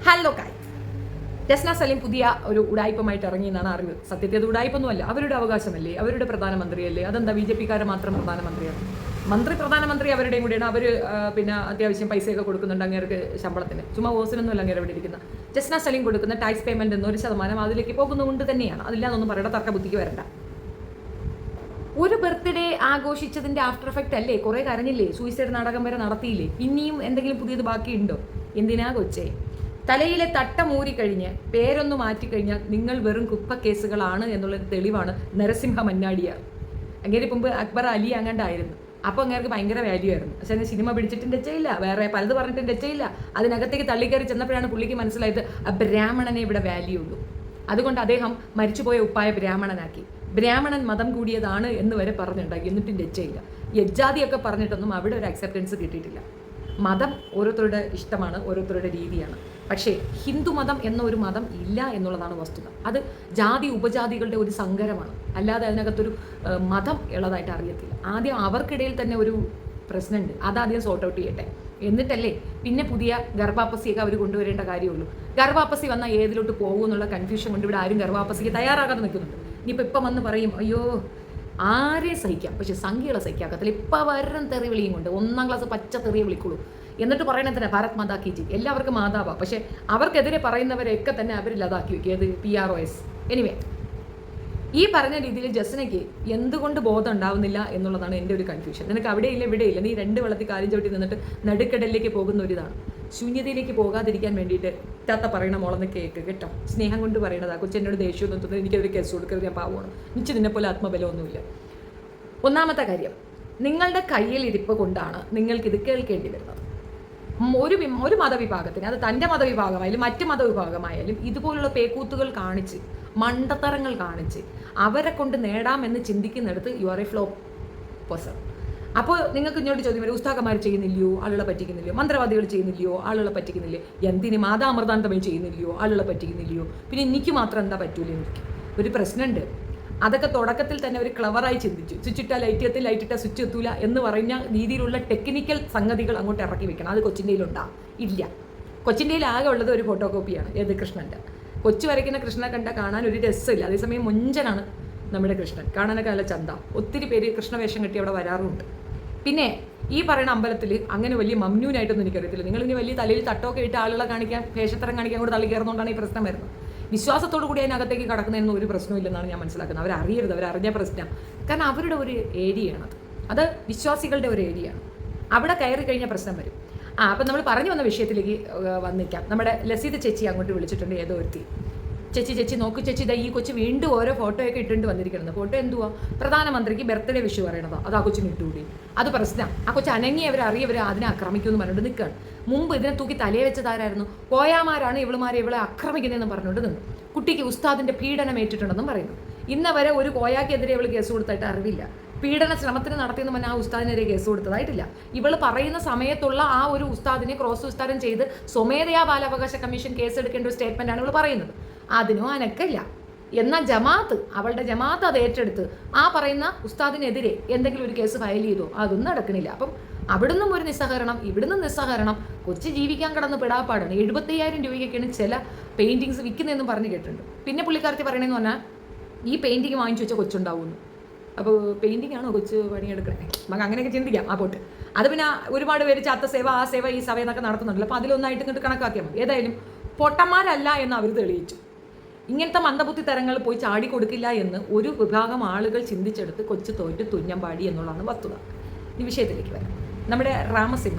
Hello കായ്, ജസ്ന സലീം പുതിയ ഒരു ഉടായ്പമായിട്ട് ഇറങ്ങിയെന്നാണ് അറിവ്. സത്യത്തിൽ അത് ഉടായ്പൊന്നുമല്ല, അവരുടെ അവകാശമല്ലേ, അവരുടെ പ്രധാനമന്ത്രിയല്ലേ. അതെന്താ BJP-കാരെ മാത്രം പ്രധാനമന്ത്രിയാണ്? പ്രധാനമന്ത്രി അവരുടെയും കൂടിയാണ്. അവർ പിന്നെ അത്യാവശ്യം പൈസയൊക്കെ കൊടുക്കുന്നുണ്ട് അങ്ങേർക്ക് ശമ്പളത്തിന്. ചുമ്മാ ഓസിനൊന്നുമല്ല അങ്ങേരെ ഇവിടെ ഇരിക്കുന്ന. ജസ്ന സലീം കൊടുക്കുന്ന ടാക്സ് പേയ്മെന്റ് എന്നൊരു ശതമാനം അതിലേക്ക് പോകുന്നതുകൊണ്ട് തന്നെയാണ്. അതില്ലാന്നൊന്നും പറയണ്ട, തർക്ക ബുദ്ധിക്ക് വരണ്ട. ഒരു ബർത്ത്ഡേ ആഘോഷിച്ചതിന്റെ ആഫ്റ്റർ എഫക്റ്റ് അല്ലേ, കുറെ കരഞ്ഞില്ലേ, സൂയിസൈഡ് നാടകം വരെ നടത്തിയില്ലേ. ഇനിയും എന്തെങ്കിലും പുതിയത് ബാക്കിയുണ്ടോ? എന്തിനാ കൊച്ചേ? തലയിലെ തട്ട മൂരിക്കഴിഞ്ഞ് പേരൊന്ന് മാറ്റിക്കഴിഞ്ഞാൽ നിങ്ങൾ വെറും കുപ്പ കേസുകളാണ് എന്നുള്ളത് തെളിവാണ് നരസിംഹ മന്നാടിയാർ. അങ്ങേര് മുമ്പ് അക്ബർ അലി അങ്ങണ്ടായിരുന്നു. അപ്പോൾ അങ്ങേർക്ക് ഭയങ്കര വാല്യൂ ആയിരുന്നു. പക്ഷേ സിനിമ പിടിച്ചിട്ടും രക്ഷയില്ല, വേറെ പലത് പറഞ്ഞിട്ടും രക്ഷയില്ല. അതിനകത്തേക്ക് തള്ളിക്കയറി ചെന്നപ്പോഴാണ് പുള്ളിക്ക് മനസ്സിലായത് ബ്രാഹ്മണനെ ഇവിടെ വാല്യൂ ഉള്ളൂ. അതുകൊണ്ട് അദ്ദേഹം മരിച്ചുപോയ ഉപ്പായ ബ്രാഹ്മണനാക്കി. ബ്രാഹ്മണൻ മതം കൂടിയതാണ് എന്ന് വരെ പറഞ്ഞിട്ടുണ്ടാക്കി, എന്നിട്ടും രക്ഷയില്ല. യജ്ജാതിയൊക്കെ പറഞ്ഞിട്ടൊന്നും അവിടെ ഒരു അക്സെപ്റ്റൻസ് കിട്ടിയിട്ടില്ല. മതം ഓരോരുത്തരുടെ ഇഷ്ടമാണ്, ഓരോരുത്തരുടെ രീതിയാണ്. പക്ഷേ ഹിന്ദു മതം എന്ന ഒരു മതം ഇല്ല എന്നുള്ളതാണ് വസ്തുത. അത് ജാതി ഉപജാതികളുടെ ഒരു സങ്കരമാണ്, അല്ലാതെ അതിനകത്തൊരു മതം ഉള്ളതായിട്ട് അറിയത്തില്ല. ആദ്യം അവർക്കിടയിൽ തന്നെ ഒരു പ്രശ്നമുണ്ട്, അതാദ്യം സോർട്ട് ഔട്ട് ചെയ്യട്ടെ, എന്നിട്ടല്ലേ പിന്നെ പുതിയ ഗർഭാപ്പസിയൊക്കെ അവർ കൊണ്ടുവരേണ്ട കാര്യമുള്ളൂ. ഗർഭാപ്പസി വന്നാൽ ഏതിലോട്ട് പോകും എന്നുള്ള കൺഫ്യൂഷൻ കൊണ്ട് ഇവിടെ ആരും ഗർഭാപ്പസിക്ക് തയ്യാറാകാതെ നിൽക്കുന്നുണ്ട്. ഇനിയിപ്പോൾ വന്ന് പറയും അയ്യോ ആരെയും സഹിക്കാം, പക്ഷെ സംഖ്യകളെ സഹിക്കാക്കത്തില്ല. ഇപ്പം വരും തെറി വിളിയും കൊണ്ട് 1ാം ക്ലാസ് പച്ച തെറിയെ വിളിക്കുള്ളൂ. എന്നിട്ട് പറയണതിന് ഭാരത് മാതാ കി ജയ്, എല്ലാവർക്കും മാതാവാ. പക്ഷെ അവർക്കെതിരെ പറയുന്നവരെയൊക്കെ തന്നെ അവർ ലതാക്കി വയ്ക്കും. ഏത് PROS. എനിവേ, ഈ പറഞ്ഞ രീതിയിൽ ജസ്നയ്ക്ക് എന്തുകൊണ്ട് ബോധം ഉണ്ടാവുന്നില്ല എന്നുള്ളതാണ് എൻ്റെ ഒരു കൺഫ്യൂഷൻ. നിനക്ക് അവിടെയില്ല ഇവിടെയില്ല, നീ 2 വെള്ളത്തിൽ കാര്യം ചവിട്ടി നിന്നിട്ട് നടുക്കടലിലേക്ക് പോകുന്ന ഒരിതാണ്. ശൂന്യതയിലേക്ക് പോകാതിരിക്കാൻ വേണ്ടിയിട്ട് താത്ത പറയണ മോളെന്ന് കേക്ക് കേട്ടോ, സ്നേഹം കൊണ്ട് പറയണതാ. കൊച്ചെന്നോട് ദേഷ്യം തോന്നുന്നത് എനിക്കതൊരു കേസ് കൊടുക്കരുത്, ഞാൻ പാവമാണ്, എനിക്ക് നിന്നെപ്പോലെ ആത്മബലമൊന്നുമില്ല. ഒന്നാമത്തെ കാര്യം, നിങ്ങളുടെ കയ്യിലിരിപ്പ് കൊണ്ടാണ് നിങ്ങൾക്കിത് കേൾക്കേണ്ടി വരുന്നത്. ഒരു മതവിഭാഗത്തിന്, അത് തൻ്റെ മതവിഭാഗമായാലും മറ്റ് മതവിഭാഗമായാലും ഇതുപോലുള്ള പേക്കൂത്തുകൾ കാണിച്ച് മണ്ടത്തരങ്ങൾ കാണിച്ച് അവരെ കൊണ്ട് നേടാമെന്ന് ചിന്തിക്കുന്നിടത്ത് you are a flop person. അപ്പോൾ നിങ്ങൾക്ക് ഇങ്ങോട്ട് ചോദ്യം വരും, ഉസ്താക്കന്മാർ ചെയ്യുന്നില്ലയോ, ആളുകളെ പറ്റിക്കുന്നില്ലയോ, മന്ത്രവാദികൾ ചെയ്യുന്നില്ലയോ, ആളുകളെ പറ്റിക്കുന്നില്ലേ, എന്തിന് മാതാ അമൃതാന്തമേ ചെയ്യുന്നില്ലയോ, ആളുകളെ പറ്റിക്കുന്നില്ലയോ, പിന്നെ എനിക്ക് മാത്രം എന്താ പറ്റൂല? എനിക്ക് ഒരു പ്രശ്നമുണ്ട്. അതൊക്കെ തുടക്കത്തിൽ തന്നെ ഒരു ക്ലവറായി ചിന്തിച്ചു. സ്വിച്ച് ഇട്ടാൽ ലൈറ്റ് എത്തി, ലൈറ്റ് ഇട്ടാൽ സ്വിച്ച് എത്തൂല എന്ന് പറഞ്ഞ രീതിയിലുള്ള ടെക്നിക്കൽ സംഗതികൾ അങ്ങോട്ട് ഇറക്കി വെക്കണം. അത് കൊച്ചിൻ്റെയിലുണ്ടാ? ഇല്ല. കൊച്ചിൻ്റെയിൽ ആകെ ഉള്ളത് ഒരു ഫോട്ടോ കോപ്പിയാണ്. ഏത്? കൃഷ്ണൻ്റെ. കൊച്ചു വരയ്ക്കുന്ന കൃഷ്ണനെ കണ്ടാൽ കാണാൻ ഒരു രസമില്ല. അതേസമയം മുഞ്ചനാണ് നമ്മുടെ കൃഷ്ണൻ, കാണാനൊക്കെ നല്ല ചന്ത. ഒത്തിരി പേര് കൃഷ്ണവേഷം കെട്ടി അവിടെ വരാറുമുണ്ട്. പിന്നെ ഈ പറയുന്ന അമ്പലത്തിൽ അങ്ങനെ വലിയ മമ്നൂനായിട്ടൊന്നും എനിക്കറിയത്തില്ല. നിങ്ങളിനി വലിയ തലയിൽ തട്ടമൊക്കെ ഇട്ട് ആളുകളെ കാണിക്കാൻ, വേഷത്തരം കാണിക്കാൻ കൂടെ തള്ളി കയറുന്നതുകൊണ്ടാണ് ഈ പ്രശ്നം വരുന്നത്. വിശ്വാസത്തോടു കൂടി അതിനകത്തേക്ക് കടക്കുന്നതിന് ഒരു പ്രശ്നമില്ലെന്നാണ് ഞാൻ മനസ്സിലാക്കുന്നത്. അവരറിയരുത്, അവരറിഞ്ഞ പ്രശ്നം. കാരണം അവരുടെ ഒരു ഏരിയയാണത്, അത് വിശ്വാസികളുടെ ഒരു ഏരിയയാണ്. അവിടെ കയറി കഴിഞ്ഞ പ്രശ്നം വരും. അപ്പം നമ്മൾ പറഞ്ഞു വന്ന വിഷയത്തിലേക്ക് വന്നിക്കാം. നമ്മുടെ ലസീദ് ചേച്ചി അങ്ങോട്ട് വിളിച്ചിട്ടുണ്ട്. ഏതോ ഒരുത്തി ചേച്ചി നോക്കൂ ചേച്ചി, ഇതാ ഈ കൊച്ചു വീണ്ടും ഓരോ ഫോട്ടോയൊക്കെ ഇട്ടുകൊണ്ട് വന്നിരിക്കുന്നത്. ഫോട്ടോ എന്തുവാ? പ്രധാനമന്ത്രിക്ക് ബർത്ത്ഡേ വിഷു പറയണതോ, അത് ആ കൊച്ചിന് ഇട്ടുകൂടി. അത് പ്രശ്നം. ആ കൊച്ചു അനങ്ങിയവരെ അതിനെ ആക്രമിക്കുമെന്ന് പറഞ്ഞുകൊണ്ട് നിൽക്കുകയാണ്. മുമ്പ് ഇതിനെ തൂക്കി തലയെ വെച്ചതാരായിരുന്നു? കോയാമാരാണ് ഇവളെ ആക്രമിക്കുന്നതെന്ന് പറഞ്ഞുകൊണ്ട് നിന്നു. കുട്ടിക്ക് ഉസ്താദിന്റെ പീഡനം ഏറ്റിട്ടുണ്ടെന്നും പറയുന്നു. ഇന്നവരെ ഒരു കോയാക്കെതിരെ ഇവൾ കേസ് കൊടുത്തായിട്ട് അറിവില്ല. പീഡന ശ്രമത്തിന് നടത്തിയെന്ന് പറഞ്ഞാൽ ആ ഉസ്താദിനെതിരെ കേസ് കൊടുത്തതായിട്ടില്ല. ഇവൾ പറയുന്ന സമയത്തുള്ള ആ ഒരു ഉസ്താദിനെ ക്രോസ് ഉസ്താദം ചെയ്ത് സ്വമേധയാ ബാലാവകാശ കമ്മീഷൻ കേസ് എടുക്കേണ്ട ഒരു സ്റ്റേറ്റ്മെന്റാണ് ഇവൾ പറയുന്നത്. അതിനും അനക്കല്ല. എന്നാൽ അവളുടെ ജമാഅത്ത് അത് ഏറ്റെടുത്ത് ആ പറയുന്ന ഉസ്താദിനെതിരെ എന്തെങ്കിലും ഒരു കേസ് ഫയൽ ചെയ്തോ, അതൊന്നും നടക്കണില്ല. അപ്പം അവിടുന്നും ഒരു നിസ്സഹകരണം, ഇവിടുന്ന് നിസ്സഹകരണം. കൊച്ചു ജീവിക്കാൻ കിടന്ന് പെടാപ്പാടാണ്. 75,000 രൂപയ്ക്കൊക്കെയാണ് ചില പെയിന്റിങ്സ് വിൽക്കുന്നതെന്നും പറഞ്ഞു കേട്ടിട്ടുണ്ട്. പിന്നെ പുള്ളിക്കാരത്തി പറയണമെന്ന് പറഞ്ഞാൽ ഈ പെയിന്റിങ് വാങ്ങിച്ചു വെച്ചാൽ കൊച്ചുണ്ടാവുമെന്ന്. അപ്പോൾ പെയിന്റിംഗ് ആണോ കൊച്ചു പണിയെടുക്കണേ? നമുക്ക് അങ്ങനെയൊക്കെ ചിന്തിക്കാം. ആ പോട്ട് അത് പിന്നെ ഒരുപാട് പേര് ചാത്ത സേവ, ആ സേവ, ഈ സഭ എന്നൊക്കെ നടത്തുന്നുണ്ടല്ലോ. അപ്പോൾ അതിലൊന്നായിട്ട് ഇങ്ങോട്ട് കണക്കാക്കിയാൽ മതി. ഏതായാലും പൊട്ടന്മാരല്ല എന്ന് അവർ തെളിയിച്ചു. ഇങ്ങനത്തെ മന്ദബുദ്ധി തരങ്ങൾ പോയി ചാടി കൊടുക്കില്ല എന്ന് ഒരു വിഭാഗം ആളുകൾ ചിന്തിച്ചെടുത്ത് കൊച്ചു തോറ്റ് തുഞ്ഞമ്പാടി എന്നുള്ളതാണ് വസ്തുത. ഈ വിഷയത്തിലേക്ക് വരാം. നമ്മുടെ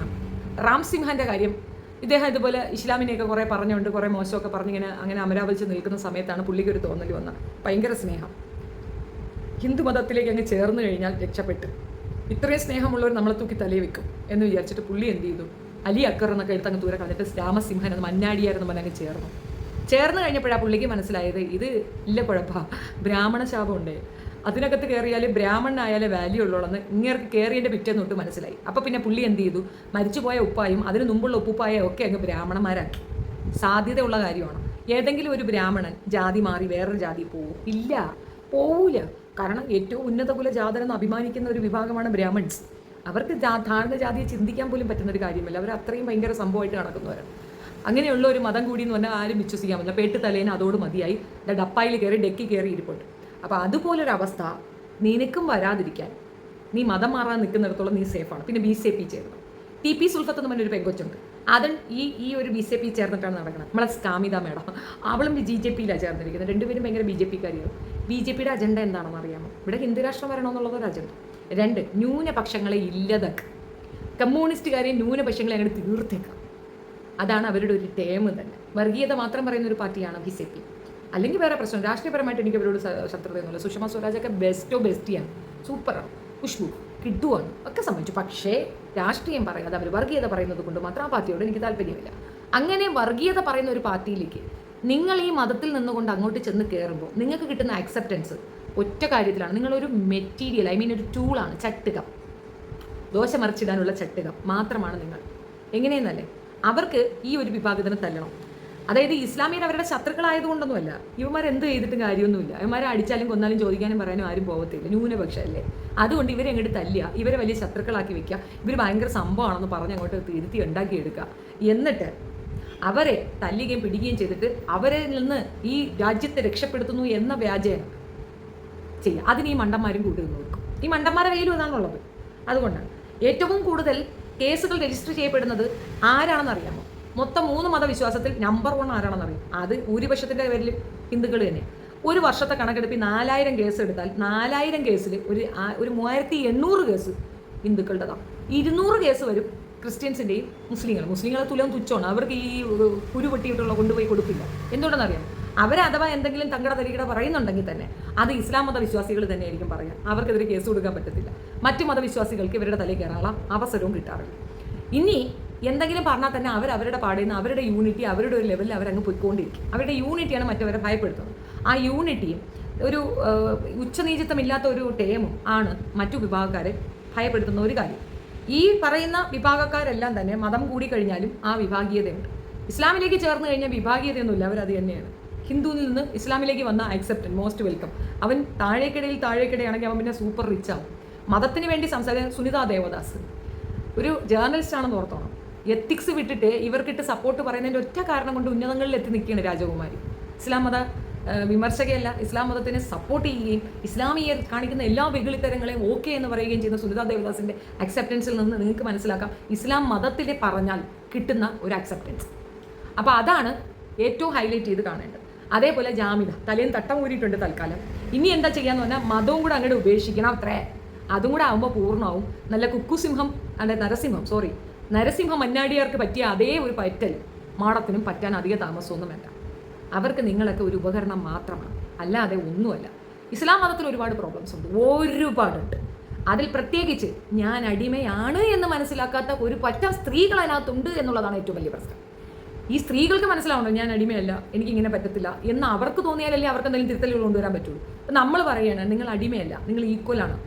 റാംസിംഹൻ്റെ കാര്യം, ഇദ്ദേഹം ഇതുപോലെ ഇസ്ലാമിനെയൊക്കെ കുറേ പറഞ്ഞുകൊണ്ട് കുറേ മോശമൊക്കെ പറഞ്ഞിങ്ങനെ അങ്ങനെ അമരാവലിച്ച് നിൽക്കുന്ന സമയത്താണ് പുള്ളിക്ക് ഒരു തോന്നൽ വന്ന. ഭയങ്കര സ്നേഹം, ഹിന്ദു മതത്തിലേക്ക് അങ്ങ് ചേർന്ന് കഴിഞ്ഞാൽ രക്ഷപ്പെട്ട്. ഇത്രയും സ്നേഹമുള്ളവർ നമ്മളെ തൂക്കി തലയിൽ വെക്കും എന്ന് വിചാരിച്ചിട്ട് പുള്ളി എന്ത് ചെയ്തു? അലി അക്കർ എന്നൊക്കെ എടുത്തങ്ങ് ദൂരെ കളഞ്ഞിട്ട് രാമസിംഹൻ എന്ന് മന്നാടിയായിരുന്നു പറഞ്ഞ് അങ്ങ് ചേർന്ന് കഴിഞ്ഞപ്പോഴാണ് പുള്ളിക്ക് മനസ്സിലായത് ഇത് ഇല്ല കുഴപ്പ, ബ്രാഹ്മണ ശാപമുണ്ട്, അതിനകത്ത് കയറിയാൽ ബ്രാഹ്മണനായാലേ വാല്യൂ ഉള്ളൂന്ന് ഇങ്ങേർക്ക് കയറിയതിൻ്റെ പിറ്റേന്ന് തൊട്ട് മനസ്സിലായി. അപ്പോൾ പിന്നെ പുള്ളി എന്ത് ചെയ്തു? മരിച്ചുപോയ ഉപ്പായും അതിന് മുമ്പുള്ള ഉപ്പുപ്പായും ഒക്കെ അങ്ങ് ബ്രാഹ്മണന്മാരാക്കി. സാധ്യതയുള്ള കാര്യമാണ്. ഏതെങ്കിലും ഒരു ബ്രാഹ്മണൻ ജാതി മാറി വേറൊരു ജാതി പോവും? ഇല്ല, പോവൂല. കാരണം ഏറ്റവും ഉന്നത കുല ജാതരെന്ന് അഭിമാനിക്കുന്ന ഒരു വിഭാഗമാണ് ബ്രാഹ്മൺസ്. അവർക്ക് താഴ്ന്ന ജാതിയെ ചിന്തിക്കാൻ പോലും പറ്റുന്ന ഒരു കാര്യമല്ല. അവർ അത്രയും ഭയങ്കര സംഭവമായിട്ട് നടക്കുന്നവരാണ്. അങ്ങനെയുള്ള ഒരു മതം കൂടി എന്ന് പറഞ്ഞാൽ ആരും വിശ്വസിക്കാൻ പറ്റില്ല. പേട്ട് തലേന് അതോട് മതിയായി, ഡപ്പായിൽ കയറി ഡെക്കി കയറി ഇരിപ്പുണ്ട്. അപ്പോൾ അതുപോലൊരവസ്ഥ നിനക്കും വരാതിരിക്കാൻ നീ മതം മാറാൻ നിൽക്കുന്നിടത്തോളം നീ സേഫാണ്. പിന്നെ BJP ചേർന്നു. TP സുൽഫത്ത് എന്ന് പറഞ്ഞൊരു പെങ്കൊച്ചുണ്ട്. അത് ഈ ഒരു BJP ചേർന്നിട്ടാണ് നടക്കുന്നത്. നമ്മളെ സ്കാമിത മേഡം, അവളും BJPയിലാണ് ചേർന്നിരിക്കുന്നത്. രണ്ടുപേരും ഭയങ്കര BJPക്കാരിയാണ്. BJPയുടെ അജണ്ട എന്താണെന്ന് അറിയാമോ? ഇവിടെ ഹിന്ദു രാഷ്ട്രം വരണമെന്നുള്ളതൊരു അജണ്ട. 2, ന്യൂനപക്ഷങ്ങളെ ഇല്ലതാക്കുക. കമ്മ്യൂണിസ്റ്റുകാരെയും ന്യൂനപക്ഷങ്ങളെ അങ്ങനെ തീർത്തേക്കാം. അതാണ് അവരുടെ ഒരു ടേം തന്നെ. വർഗീയത മാത്രം പറയുന്ന ഒരു പാർട്ടിയാണ് BJP. അല്ലെങ്കിൽ വേറെ പ്രശ്നം, രാഷ്ട്രീയപരമായിട്ട് എനിക്ക് അവരോട് ശത്രുതയൊന്നുമില്ല. സുഷമ സ്വരാജൊക്കെ ബെസ്റ്റിയാണ്, സൂപ്പറാണ്, ഖുഷ്ബു കിട്ടുവാണ് ഒക്കെ സംബന്ധിച്ചു. പക്ഷേ രാഷ്ട്രീയം പറയാതെ അവർ വർഗീയത പറയുന്നത് കൊണ്ട് മാത്രം ആ പാർട്ടിയോട് എനിക്ക് താല്പര്യമില്ല. അങ്ങനെ വർഗീയത പറയുന്ന ഒരു പാർട്ടിയിലേക്ക് നിങ്ങൾ ഈ മതത്തിൽ നിന്നുകൊണ്ട് അങ്ങോട്ട് ചെന്ന് കയറുമ്പോൾ നിങ്ങൾക്ക് കിട്ടുന്ന അക്സെപ്റ്റൻസ് ഒറ്റ കാര്യത്തിലാണ്. നിങ്ങളൊരു മെറ്റീരിയൽ, ഒരു ടൂളാണ്. ചട്ടുകം, ദോശ മറിച്ചിടാനുള്ള ചട്ടുകം മാത്രമാണ് നിങ്ങൾ. എങ്ങനെയെന്നല്ലേ, അവർക്ക് ഈ ഒരു വിഭാഗത്തിന് തല്ലണം. അതായത് ഇസ്ലാമിയർ അവരുടെ ശത്രുക്കളായതുകൊണ്ടൊന്നുമല്ല. ഇവന്മാർ എന്ത് ചെയ്തിട്ടും കാര്യമൊന്നുമില്ല. ഇവന്മാരെ അടിച്ചാലും കൊന്നാലും ചോദിക്കാനും പറയാനും ആരും പോകത്തില്ല, ന്യൂനപക്ഷമല്ലേ. അതുകൊണ്ട് ഇവരെ അങ്ങോട്ട് തല്ലുക, ഇവരെ വലിയ ശത്രുക്കളാക്കി വെക്കുക, ഇവർ ഭയങ്കര സംഭവമാണെന്ന് പറഞ്ഞ് അങ്ങോട്ട് തിരുത്തി ഉണ്ടാക്കിയെടുക്കുക. എന്നിട്ട് അവരെ തല്ലുകയും പിടിക്കുകയും ചെയ്തിട്ട് അവരിൽ നിന്ന് ഈ രാജ്യത്തെ രക്ഷപ്പെടുത്തുന്നു എന്ന വ്യാജേന ചെയ്യുക. അതിന് ഈ മണ്ടന്മാരും കൂട്ടുനിന്ന് നോക്കും. ഈ മണ്ടന്മാരെ കയ്യിലും അതാണുള്ളത്. അതുകൊണ്ടാണ് ഏറ്റവും കൂടുതൽ കേസുകൾ രജിസ്റ്റർ ചെയ്യപ്പെടുന്നത് ആരാണെന്ന് അറിയാമോ? മൊത്തം 3 മതവിശ്വാസത്തിൽ നമ്പർ 1 ആരാണെന്നറിയാം? അത് ഭൂരിപക്ഷത്തിൻ്റെ പേരിൽ ഹിന്ദുക്കൾ തന്നെ. ഒരു വർഷത്തെ കണക്കെടുപ്പിൽ 4000 കേസ് എടുത്താൽ 4000 കേസിൽ ഒരു 3800 കേസ് ഹിന്ദുക്കളുടേതാണ്. 200 കേസ് വരും ക്രിസ്ത്യൻസിൻ്റെയും മുസ്ലിങ്ങളെ തുലം തുച്ഛമാണ്. അവർക്ക് ഈ കുരു വെട്ടിയിട്ടുള്ള കൊണ്ടുപോയി കൊടുക്കില്ല. എന്തുകൊണ്ടെന്നറിയാം? അഥവാ എന്തെങ്കിലും തങ്കട തരികട പറയുന്നുണ്ടെങ്കിൽ തന്നെ അത് ഇസ്ലാം മതവിശ്വാസികൾ തന്നെയായിരിക്കും പറയാം. അവർക്കെതിരെ കേസ് കൊടുക്കാൻ പറ്റത്തില്ല. മറ്റു മതവിശ്വാസികൾക്ക് ഇവരുടെ തലയിൽ കയറാനുള്ള അവസരവും കിട്ടാറില്ല. ഇനി എന്തെങ്കിലും പറഞ്ഞാൽ തന്നെ അവരുടെ പാടുന്ന അവരുടെ യൂണിറ്റി, അവരുടെ ഒരു ലെവലിൽ അവരങ്ങ് പോയിക്കൊണ്ടിരിക്കും. അവരുടെ യൂണിറ്റിയാണ് മറ്റവരെ ഭയപ്പെടുത്തുന്നത്. ആ യൂണിറ്റിയും ഒരു ഉച്ചനീചിത്വമില്ലാത്ത ഒരു ടേമും ആണ് മറ്റു വിഭാഗക്കാരെ ഭയപ്പെടുത്തുന്ന ഒരു കാര്യം. ഈ പറയുന്ന വിഭാഗക്കാരെല്ലാം തന്നെ മതം കൂടിക്കഴിഞ്ഞാലും ആ വിഭാഗീയതയുണ്ട്. ഇസ്ലാമിലേക്ക് ചേർന്ന് കഴിഞ്ഞാൽ വിഭാഗീയതയൊന്നുമില്ല, അവരത് തന്നെയാണ്. ഹിന്ദുവിൽ നിന്ന് ഇസ്ലാമിലേക്ക് വന്ന അക്സെപ്റ്റഡ്, മോസ്റ്റ് വെൽക്കം. അവൻ താഴേക്കിടയാണെങ്കിൽ അവൻ പിന്നെ സൂപ്പർ റിച്ച് ആവും. മതത്തിന് വേണ്ടി സംസാരിക്കുന്ന സുനിത ദേവദാസ് ഒരു ജേർണലിസ്റ്റ് ആണെന്ന് ഓർത്തോണം. എത്തിക്സ് വിട്ടിട്ട് ഇവർക്കിട്ട് സപ്പോർട്ട് പറയുന്നതിൻ്റെ ഒറ്റ കാരണം കൊണ്ട് ഉന്നതങ്ങളിൽ എത്തി നിൽക്കുകയാണ് രാജകുമാരി. ഇസ്ലാം മത വിമർശകയല്ല, ഇസ്ലാം മതത്തിനെ സപ്പോർട്ട് ചെയ്യുകയും ഇസ്ലാമിയർ കാണിക്കുന്ന എല്ലാ വെകുളിത്തരങ്ങളെയും ഓക്കെ എന്ന് പറയുകയും ചെയ്യുന്ന സുനിത ദേവദാസിൻ്റെ അക്സെപ്റ്റൻസിൽ നിന്ന് നിങ്ങൾക്ക് മനസ്സിലാക്കാം ഇസ്ലാം മതത്തിലെ പറഞ്ഞാൽ കിട്ടുന്ന ഒരു അക്സെപ്റ്റൻസ്. അപ്പോൾ അതാണ് ഏറ്റവും ഹൈലൈറ്റ് ചെയ്ത് കാണേണ്ടത്. അതേപോലെ ജാമിദ തലേന്ന് തട്ടം ഊരിയിട്ടുണ്ട് തൽക്കാലം. ഇനി എന്താ ചെയ്യാന്ന് പറഞ്ഞാൽ മതവും കൂടെ അങ്ങോട്ട് ഉപേക്ഷിക്കണം, അത്രേ. അതും കൂടെ ആകുമ്പോൾ പൂർണ്ണമാവും. നല്ല കുക്കുസിംഹം നരസിംഹ മന്നാടിയാർക്ക് പറ്റിയ അതേ ഒരു പറ്റൽ മാടത്തിനും പറ്റാൻ അധിക താമസമൊന്നും വേണ്ട. അവർക്ക് നിങ്ങളൊക്കെ ഒരു ഉപകരണം മാത്രമാണ്, അല്ലാതെ ഒന്നുമല്ല. ഇസ്ലാം മതത്തിൽ ഒരുപാട് പ്രോബ്ലംസ് ഉണ്ട്, ഒരുപാടുണ്ട്. അതിൽ പ്രത്യേകിച്ച് ഞാൻ അടിമയാണ് എന്ന് മനസ്സിലാക്കാത്ത ഒരു പറ്റം സ്ത്രീകൾ അതിനകത്തുണ്ട് എന്നുള്ളതാണ് ഏറ്റവും വലിയ പ്രശ്നം. ഈ സ്ത്രീകൾക്ക് മനസ്സിലാവണം ഞാൻ അടിമയല്ല, എനിക്കിങ്ങനെ പറ്റത്തില്ല എന്ന് അവർക്ക് തോന്നിയാലല്ലേ അവർക്ക് എന്തെങ്കിലും തിരുത്തലുകൾ കൊണ്ടുവരാൻ പറ്റുള്ളൂ. അപ്പം നമ്മൾ പറയുകയാണ് നിങ്ങൾ അടിമയല്ല, നിങ്ങൾ ഈക്വലാണ്.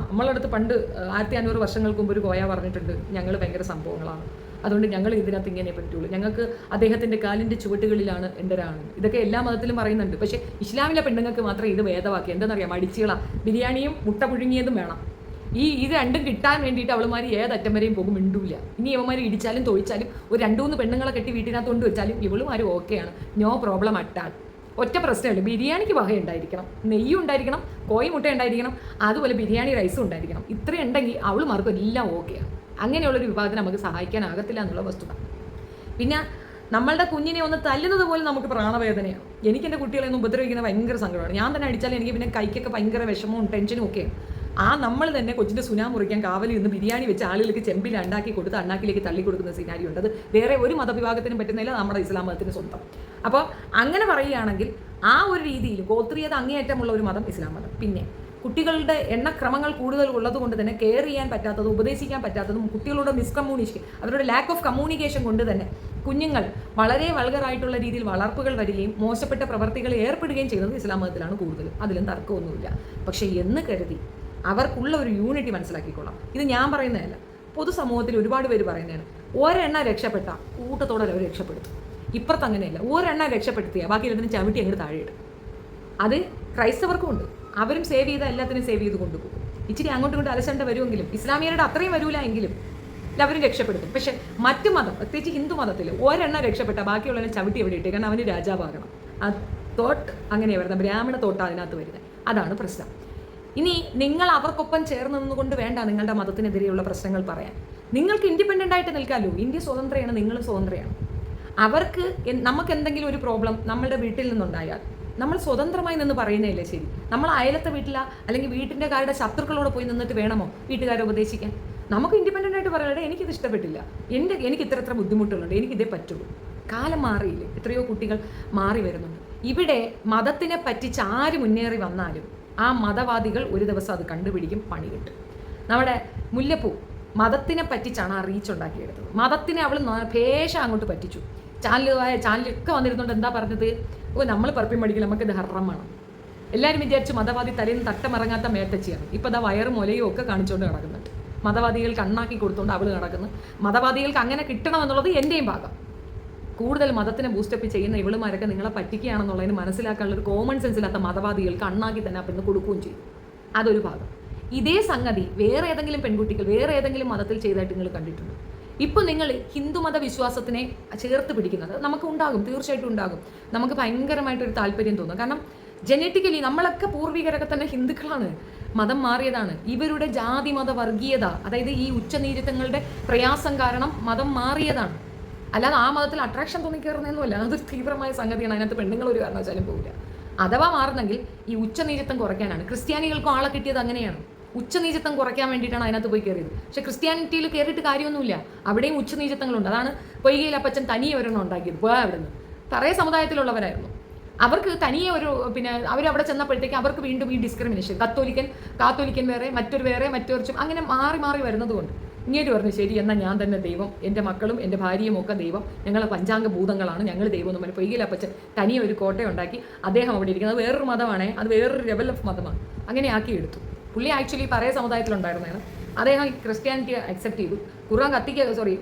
നമ്മളടുത്ത് പണ്ട് 1500 വർഷങ്ങൾക്ക് മുമ്പ് ഒരു കോയ പറഞ്ഞിട്ടുണ്ട് ഞങ്ങൾ ഭയങ്കര സംഭവങ്ങളാണ്, അതുകൊണ്ട് ഞങ്ങൾ ഇതിനകത്ത് ഇങ്ങനെ പറ്റുള്ളൂ, ഞങ്ങൾക്ക് അദ്ദേഹത്തിൻ്റെ കാലിൻ്റെ ചുവട്ടുകളിലാണ് എൻ്റെ ഒരാണ്. ഇതൊക്കെ എല്ലാ മതത്തിലും പറയുന്നുണ്ട്. പക്ഷേ ഇസ്ലാമിലെ പെണ്ണുങ്ങൾക്ക് മാത്രം ഇത് ഭേദമാക്കി. എന്താണെന്നറിയാം? അടിച്ചുകള ബിരിയാണിയും മുട്ട പുഴുങ്ങിയതും വേണം. ഇത് രണ്ടും കിട്ടാൻ വേണ്ടിയിട്ട് അവളുമാർ ഏതറ്റം വരെയും പോകും, മിണ്ടൂല. ഇനി ഇവന്മാർ ഇടിച്ചാലും തൊഴിച്ചാലും ഒരു 2-3 പെണ്ണുങ്ങളെ കെട്ടി വീട്ടിനകത്ത് കൊണ്ട് വെച്ചാലും ഇവളുമാർ ഓക്കെയാണ്, നോ പ്രോബ്ലം അറ്റാൻ. ഒറ്റ പ്രശ്നമുള്ളൂ, ബിരിയാണിക്ക് വക ഉണ്ടായിരിക്കണം, നെയ്യും ഉണ്ടായിരിക്കണം, കോഴി മുട്ട ഉണ്ടായിരിക്കണം, അതുപോലെ ബിരിയാണി റൈസും ഉണ്ടായിരിക്കണം. ഇത്രയും ഉണ്ടെങ്കിൽ അവളുമാർക്കും എല്ലാം ഓക്കെയാണ്. അങ്ങനെയുള്ളൊരു വിഭാഗത്തിന് നമുക്ക് സഹായിക്കാനാകത്തില്ല എന്നുള്ള വസ്തുത. പിന്നെ നമ്മളുടെ കുഞ്ഞിനെ ഒന്ന് തല്ലുന്നത് പോലും നമുക്ക് പ്രാണവേദനയാണ്. എനിക്ക് എൻ്റെ കുട്ടികളെ ഒന്ന് ഉപദ്രവിക്കുന്നത് ഭയങ്കര സങ്കടമാണ്. ഞാൻ തന്നെ അടിച്ചാലും എനിക്ക് പിന്നെ കൈക്കൊക്കെ ഭയങ്കര വിഷമവും ടെൻഷനും ഒക്കെയാണ്. നമ്മൾ തന്നെ കൊച്ചിൻ്റെ സുനാ മുറിക്കാൻ കാവലിൽ നിന്ന് ബിരിയാണി വെച്ച് ആളുകൾക്ക് ചെമ്പിൽ ഉണ്ടാക്കി കൊടുത്ത് അണ്ണാക്കിലേക്ക് തള്ളി കൊടുക്കുന്ന സിനാരി ഉണ്ട്. അത് വേറെ ഒരു മതവിഭാഗത്തിനും പറ്റുന്നില്ല, നമ്മുടെ ഇസ്ലാം മതത്തിന് സ്വന്തം. അപ്പോൾ അങ്ങനെ പറയുകയാണെങ്കിൽ ആ ഒരു രീതിയിൽ ഗോത്രീയത അങ്ങേയറ്റമുള്ള ഒരു മതം ഇസ്ലാം മതം. പിന്നെ കുട്ടികളുടെ എണ്ണക്രമങ്ങൾ കൂടുതൽ ഉള്ളത് കൊണ്ട് തന്നെ കെയർ ചെയ്യാൻ പറ്റാത്തതും ഉപദേശിക്കാൻ പറ്റാത്തതും കുട്ടികളുടെ മിസ്കമ്മ്യൂണിക്കേഷൻ, അവരുടെ ലാക്ക് ഓഫ് കമ്മ്യൂണിക്കേഷൻ കൊണ്ട് തന്നെ കുഞ്ഞുങ്ങൾ വളരെ വൾഗറായിട്ടുള്ള രീതിയിൽ വളർപ്പുകൾ വരികയും മോശപ്പെട്ട പ്രവർത്തികൾ ഏർപ്പെടുകയും ചെയ്യുന്നത് ഇസ്ലാം മതത്തിലാണ് കൂടുതലും. അതിലും തർക്കമൊന്നുമില്ല. പക്ഷേ എന്ന് കരുതി അവർക്കുള്ള ഒരു യൂണിറ്റി മനസ്സിലാക്കിക്കൊള്ളാം. ഇത് ഞാൻ പറയുന്നതല്ല, പൊതുസമൂഹത്തിൽ ഒരുപാട് പേര് പറയുന്നതാണ്. ഒരെണ്ണം രക്ഷപ്പെട്ട കൂട്ടത്തോടെ അവർ രക്ഷപ്പെടുത്തും. ഇപ്പുറത്ത് അങ്ങനെയല്ല, ഒരെണ്ണം രക്ഷപ്പെടുത്തിയാൽ ബാക്കി എല്ലാത്തിനും ചവിട്ടി അങ്ങോട്ട് താഴെയിടും. അത് ക്രൈസ്തവർക്കും ഉണ്ട്. അവരും സേവ് ചെയ്താൽ എല്ലാത്തിനും സേവ് ചെയ്ത് കൊണ്ടുപോകും. ഇച്ചിരി അങ്ങോട്ടും ഇങ്ങോട്ട് അലസണ്ട വരുമെങ്കിലും ഇസ്ലാമിയരുടെ അത്രയും വരൂല എങ്കിലും അവരും രക്ഷപ്പെടുത്തും. പക്ഷെ മറ്റു മതം, പ്രത്യേകിച്ച് ഹിന്ദു മതത്തിൽ ഒരെണ്ണം രക്ഷപ്പെട്ട ബാക്കിയുള്ളതിനെ ചവിട്ടി എവിടെ ഇട്ടേ, കാരണം അവന് രാജാവാകണം. ആ തോട്ട് അങ്ങനെയാണ് വരുന്നത്, ബ്രാഹ്മണ തോട്ട് അതിനകത്ത് വരുന്നത്. അതാണ് പ്രശ്നം. ഇനി നിങ്ങൾ അവർക്കൊപ്പം ചേർന്ന് നിന്നുകൊണ്ട് വേണ്ട നിങ്ങളുടെ മതത്തിനെതിരെയുള്ള പ്രശ്നങ്ങൾ പറയാൻ. നിങ്ങൾക്ക് ഇൻഡിപെൻഡൻ്റ് ആയിട്ട് നിൽക്കാമല്ലോ. ഇന്ത്യ സ്വതന്ത്രയാണ്, നിങ്ങൾ സ്വതന്ത്രയാണ്. അവർക്ക് നമുക്ക് എന്തെങ്കിലും ഒരു പ്രോബ്ലം നമ്മളുടെ വീട്ടിൽ നിന്നുണ്ടായാൽ നമ്മൾ സ്വതന്ത്രമായി നിന്ന് പറയുന്നതല്ലേ ശരി? നമ്മൾ അയലത്തെ വീട്ടിലാ അല്ലെങ്കിൽ വീട്ടിൻ്റെ കാരുടെ ശത്രുക്കളോട് പോയി നിന്നിട്ട് വേണമോ വീട്ടുകാരെ ഉപദേശിക്കാൻ? നമുക്ക് ഇൻഡിപെൻഡൻ്റ് ആയിട്ട് പറയണേ, എനിക്കിത് ഇഷ്ടപ്പെട്ടില്ല, എനിക്ക് ഇത്ര ബുദ്ധിമുട്ടുകളുണ്ട്, എനിക്കിതേ പറ്റുള്ളൂ. കാലം മാറിയില്ലേ? എത്രയോ കുട്ടികൾ മാറി വരുന്നുണ്ട്. ഇവിടെ മതത്തിനെ പറ്റിച്ച് ആര് മുന്നേറി വന്നാലും ആ മതവാദികൾ ഒരു ദിവസം അത് കണ്ടുപിടിക്കും, പണി കിട്ടും. നമ്മുടെ മുല്ലപ്പൂ മതത്തിനെ പറ്റിച്ചാണ് ആ റീച്ച് ഉണ്ടാക്കിയെടുത്തത്. മതത്തിനെ അവൾ ഭേഷ അങ്ങോട്ട് പറ്റിച്ചു. ചാനലൊക്കെ വന്നിരുന്നുണ്ട്. എന്താ പറഞ്ഞത്? നമ്മൾ പറപ്പിയും പഠിക്കില്ല, നമുക്കിത് ഹറമാണ്. എല്ലാവരും വിചാരിച്ചു മതവാദി തലേന്ന് തട്ടമിറങ്ങാത്ത മേത്തച്ചിയാണ്. ഇപ്പം ഇതാ വയറും മുലയും ഒക്കെ കാണിച്ചുകൊണ്ട് നടക്കുന്നുണ്ട്. മതവാദികൾക്ക് അണ്ണാക്കി കൊടുത്തുകൊണ്ട് അവൾ നടക്കുന്നു. മതവാദികൾക്ക് അങ്ങനെ കിട്ടണമെന്നുള്ളത് എൻ്റെയും ഭാഗം. കൂടുതൽ മതത്തിനെ ബൂസ്റ്റപ്പ് ചെയ്യുന്ന ഇവളുമാരൊക്കെ നിങ്ങളെ പറ്റിക്കുകയാണെന്നുള്ളതിന് മനസ്സിലാക്കാനുള്ള ഒരു കോമൺ സെൻസില്ലാത്ത മതവാദികൾക്ക് അണ്ണാക്കി തന്നെ അപ്പം ഇന്ന് കൊടുക്കുകയും ചെയ്യും. അതൊരു ഭാഗം. ഇതേ സംഗതി വേറെ ഏതെങ്കിലും പെൺകുട്ടികൾ വേറെ ഏതെങ്കിലും മതത്തിൽ ചെയ്തതായിട്ട് നിങ്ങൾ കണ്ടിട്ടുണ്ട്? ഇപ്പോൾ നിങ്ങൾ ഹിന്ദുമത വിശ്വാസത്തിനെ ചേർത്ത് പിടിക്കുന്നത് നമുക്ക് ഉണ്ടാകും, തീർച്ചയായിട്ടും ഉണ്ടാകും. നമുക്ക് ഭയങ്കരമായിട്ടൊരു താല്പര്യം തോന്നും. കാരണം ജനറ്റിക്കലി നമ്മളൊക്കെ പൂർവികരൊക്കെ തന്നെ ഹിന്ദുക്കളാണ്, മതം മാറിയതാണ്. ഇവരുടെ ജാതി മത വർഗീയത, അതായത് ഈ ഉച്ചനീചത്വങ്ങളുടെ പ്രയാസം കാരണം മതം മാറിയതാണ്. അല്ലാതെ ആ മതത്തിൽ അട്രാക്ഷൻ തോന്നി കയറുന്നതൊന്നുമല്ല. അതൊരു തീവ്രമായ സംഗതിയാണ്. അതിനകത്ത് പെണ്ണുങ്ങൾ ഒരു കാരണവശാലും പോകില്ല. അഥവാ മാറുന്നെങ്കിൽ ഈ ഉച്ചനീചത്വം കുറയ്ക്കാനാണ്. ക്രിസ്ത്യാനികൾക്കും ആളെ കിട്ടിയത് അങ്ങനെയാണ്. ഉച്ചനീചത്വം കുറയ്ക്കാൻ വേണ്ടിയിട്ടാണ് അതിനകത്ത് പോയി കയറിയത്. പക്ഷേ ക്രിസ്ത്യാനിറ്റിയിൽ കയറിയിട്ട് കാര്യമൊന്നുമില്ല, അവിടെയും ഉച്ചനീചത്വങ്ങളുണ്ട്. അതാണ് പൊയ്കയിൽ അപ്പച്ചൻ തനിയെ ഒരെണ്ണം ഉണ്ടാക്കിയത്. പോയാ അവിടെ നിന്ന് പറയ സമുദായത്തിലുള്ളവരായിരുന്നു. അവർക്ക് തനിയെ അവരവിടെ ചെന്നപ്പോഴത്തേക്ക് അവർക്ക് വീണ്ടും ഈ ഡിസ്ക്രിമിനേഷൻ, കാത്തോലിക്കൻ വേറെ, മറ്റൊരു അങ്ങനെ മാറി മാറി വരുന്നത് കൊണ്ട് ഇങ്ങേര് പറഞ്ഞു, ശരി എന്നാൽ ഞാൻ തന്നെ ദൈവം, എൻ്റെ മക്കളും എൻ്റെ ഭാര്യയും ഒക്കെ ദൈവം, ഞങ്ങൾ പഞ്ചാംഗ ഭൂതങ്ങളാണ്, ഞങ്ങൾ ദൈവം എന്ന് പറഞ്ഞ് പൊയ്കയിൽ അപ്പച്ചൻ തനിയെ ഒരു കോട്ടയം ഉണ്ടാക്കി അദ്ദേഹം അവിടെ ഇരിക്കുന്നത്. അത് വേറൊരു മതമാണേ, അത് വേറൊരു ലെവൽ ഓഫ് മതമാണ്. അങ്ങനെ ആക്കിയെടുത്തു. പുള്ളി ആക്ച്വലി പറയ സമുദായത്തിലുണ്ടായിരുന്നതാണ്. അദ്ദേഹം ക്രിസ്ത്യാനിറ്റി അക്സെപ്റ്റ് ചെയ്തു. ഖുർആൻ